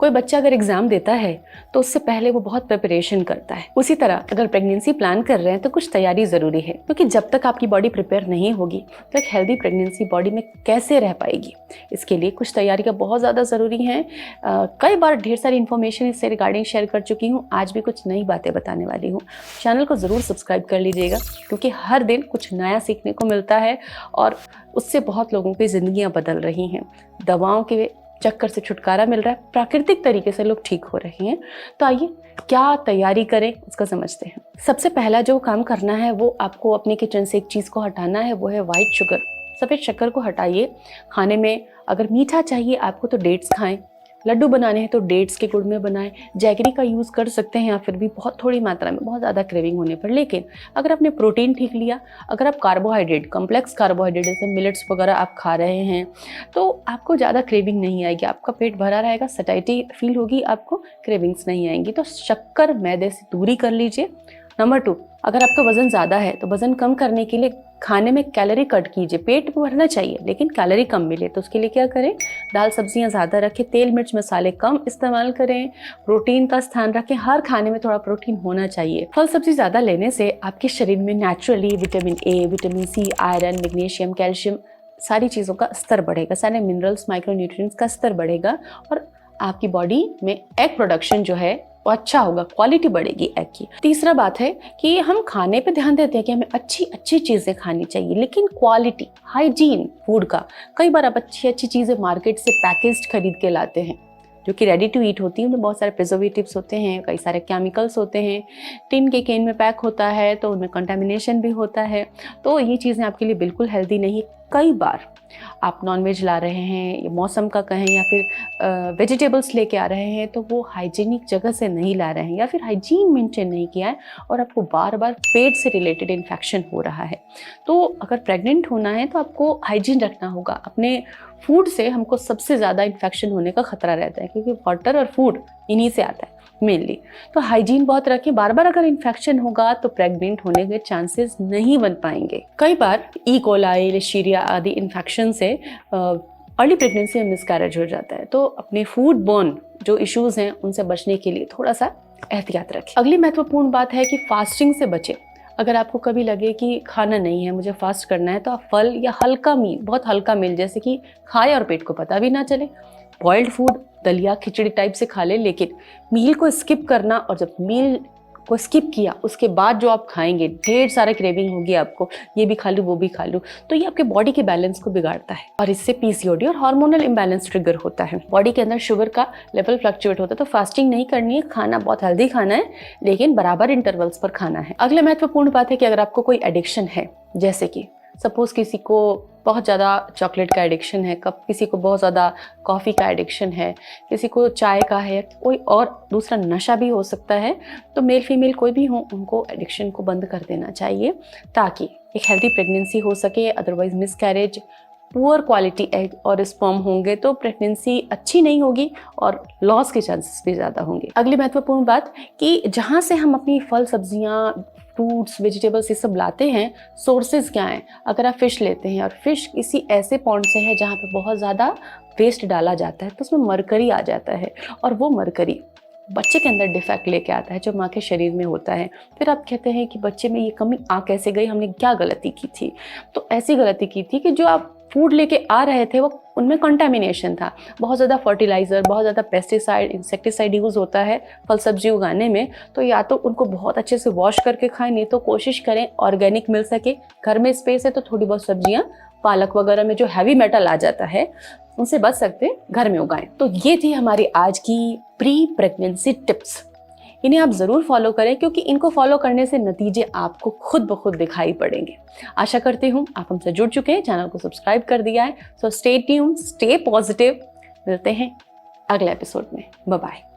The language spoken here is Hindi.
कोई बच्चा अगर एग्जाम देता है तो उससे पहले वो बहुत प्रिपरेशन करता है। उसी तरह अगर प्रेगनेंसी प्लान कर रहे हैं तो कुछ तैयारी ज़रूरी है, क्योंकि जब तक आपकी बॉडी प्रिपेयर नहीं होगी तो एक हेल्दी प्रेगनेंसी बॉडी में कैसे रह पाएगी। इसके लिए कुछ तैयारी का बहुत ज़्यादा ज़रूरी है। कई बार ढेर सारी इन्फॉर्मेशन इससे रिगार्डिंग शेयर कर चुकी हूँ, आज भी कुछ नई बातें बताने वाली हूँ। चैनल को ज़रूर सब्सक्राइब कर लीजिएगा, क्योंकि हर दिन कुछ नया सीखने को मिलता है और उससे बहुत लोगों की ज़िंदगियाँ बदल रही हैं। दवाओं के चक्कर से छुटकारा मिल रहा है, प्राकृतिक तरीके से लोग ठीक हो रहे हैं। तो आइए क्या तैयारी करें उसका समझते हैं। सबसे पहला जो काम करना है वो आपको अपने किचन से एक चीज़ को हटाना है, वो है वाइट शुगर। सफ़ेद शक्कर को हटाइए। खाने में अगर मीठा चाहिए आपको तो डेट्स खाएं, लड्डू बनाने हैं तो डेट्स के गुड़ में बनाएं। जैगरी का यूज़ कर सकते हैं या फिर भी बहुत थोड़ी मात्रा में, बहुत ज़्यादा क्रेविंग होने पर। लेकिन अगर आपने प्रोटीन ठीक लिया, अगर आप कार्बोहाइड्रेट, कम्प्लेक्स कार्बोहाइड्रेट जैसे मिलेट्स वगैरह आप खा रहे हैं तो आपको ज़्यादा क्रेविंग नहीं आएगी, आपका पेट भरा रहेगा, सटाइटी फील होगी, आपको क्रेविंग्स नहीं आएंगी। तो शक्कर मैदे से दूरी कर लीजिए। नंबर 2, अगर आपका वज़न ज़्यादा है तो वज़न कम करने के लिए खाने में कैलोरी कट कीजिए। पेट भरना चाहिए लेकिन कैलोरी कम मिले तो उसके लिए क्या करें, दाल सब्जियां ज़्यादा रखें, तेल मिर्च मसाले कम इस्तेमाल करें, प्रोटीन का स्थान रखें। हर खाने में थोड़ा प्रोटीन होना चाहिए। फल सब्जी ज़्यादा लेने से आपके शरीर में naturally vitamin A, vitamin C, iron, magnesium, calcium सारी चीज़ों का स्तर बढ़ेगा, सारे मिनरल्स, माइक्रोन्यूट्रिएंट्स का स्तर बढ़ेगा और आपकी बॉडी में एग प्रोडक्शन जो है वो अच्छा होगा, क्वालिटी बढ़ेगी एग की। तीसरा बात है कि हम खाने पे ध्यान देते हैं कि हमें अच्छी अच्छी चीज़ें खानी चाहिए, लेकिन क्वालिटी, हाइजीन फूड का। कई बार आप अच्छी अच्छी चीज़ें मार्केट से पैकेज्ड खरीद के लाते हैं जो कि रेडी टू ईट होती है, उनमें बहुत सारे प्रिजर्वेटिव्स होते हैं, कई सारे केमिकल्स होते हैं, टिन के केन में पैक होता है तो उनमें कंटामिनेशन भी होता है। तो ये चीज़ें आपके लिए बिल्कुल हेल्दी नहीं। कई बार आप नॉनवेज ला रहे हैं या मौसम का कहें या फिर वेजिटेबल्स लेके आ रहे हैं तो वो हाइजीनिक जगह से नहीं ला रहे हैं या फिर हाइजीन मेंटेन नहीं किया है और आपको बार बार पेट से रिलेटेड इन्फेक्शन हो रहा है। तो अगर प्रेग्नेंट होना है तो आपको हाइजीन रखना होगा। अपने फूड से हमको सबसे ज़्यादा इन्फेक्शन होने का खतरा रहता है, क्योंकि वाटर और फूड इन्हीं से आता है मेनली। तो हाइजीन बहुत रखें। बार बार अगर इन्फेक्शन होगा तो प्रेग्नेंट होने के चांसेस नहीं बन पाएंगे। कई बार ई कोलाई, लिस्टीरिया आदि इन्फेक्शन से अर्ली प्रेगनेंसी में मिसकैरेज हो जाता है। तो अपने फूड बोर्न जो इश्यूज हैं उनसे बचने के लिए थोड़ा सा एहतियात रखें। अगली महत्वपूर्ण बात है कि फास्टिंग से बचें। अगर आपको कभी लगे कि खाना नहीं है, मुझे फास्ट करना है, तो आप फल या हल्का मील, बहुत हल्का मील जैसे कि खाए और पेट को पता भी ना चले, बॉइल्ड फूड, दलिया खिचड़ी टाइप से खा ले, लेकिन मील को स्किप करना। और जब मील को स्किप किया उसके बाद जो आप खाएंगे, ढेर सारा क्रेविंग होगी आपको, ये भी खा लूँ वो भी खा लूँ, तो ये आपके बॉडी के बैलेंस को बिगाड़ता है और इससे पीसीओडी और हार्मोनल इम्बैलेंस ट्रिगर होता है। बॉडी के अंदर शुगर का लेवल फ्लक्चुएट होता है। तो फास्टिंग नहीं करनी है, खाना बहुत हेल्दी खाना है लेकिन बराबर इंटरवल्स पर खाना है। अगला महत्वपूर्ण बात है कि अगर आपको कोई एडिक्शन है, जैसे कि सपोज किसी को बहुत ज़्यादा चॉकलेट का एडिक्शन है, कब किसी को बहुत ज़्यादा कॉफ़ी का एडिक्शन है, किसी को चाय का है, कोई और दूसरा नशा भी हो सकता है, तो मेल फीमेल कोई भी हो उनको एडिक्शन को बंद कर देना चाहिए ताकि एक हेल्दी प्रेगनेंसी हो सके। Otherwise miscarriage, poor quality egg और स्पर्म होंगे तो प्रेगनेंसी अच्छी नहीं होगी और लॉस के चांसेस भी ज़्यादा होंगे। अगली महत्वपूर्ण बात कि जहाँ से हम अपनी फल सब्जियाँ, फ्रूट्स, वेजिटेबल्स ये सब लाते हैं, सोर्सेज क्या हैं। अगर आप फिश लेते हैं और फिश किसी ऐसे पॉन्ड से है जहाँ पे बहुत ज़्यादा वेस्ट डाला जाता है तो उसमें मरकरी आ जाता है और वो मरकरी बच्चे के अंदर डिफेक्ट लेके आता है जो माँ के शरीर में होता है। फिर आप कहते हैं कि बच्चे में ये कमी आ कैसे गई, हमने क्या गलती की थी। तो ऐसी गलती की थी कि जो आप फूड लेके आ रहे थे वो उनमें कंटामिनेशन था, बहुत ज़्यादा फर्टिलाइज़र, बहुत ज़्यादा पेस्टिसाइड, इंसेक्टिसाइड यूज़ होता है फल सब्जी उगाने में। तो या तो उनको बहुत अच्छे से वॉश करके खाएं, नहीं तो कोशिश करें ऑर्गेनिक मिल सके। घर में स्पेस है तो थोड़ी बहुत सब्जियां, पालक वगैरह में जो हैवी मेटल आ जाता है उनसे बच सकते हैं, घर में उगाएं। तो ये थी हमारी आज की प्री प्रेगनेंसी टिप्स। इन्हें आप ज़रूर फॉलो करें क्योंकि इनको फॉलो करने से नतीजे आपको खुद ब खुद दिखाई पड़ेंगे। आशा करती हूँ आप हमसे जुड़ चुके हैं, चैनल को सब्सक्राइब कर दिया है। So stay tuned, stay positive. मिलते हैं अगले एपिसोड में। Bye bye.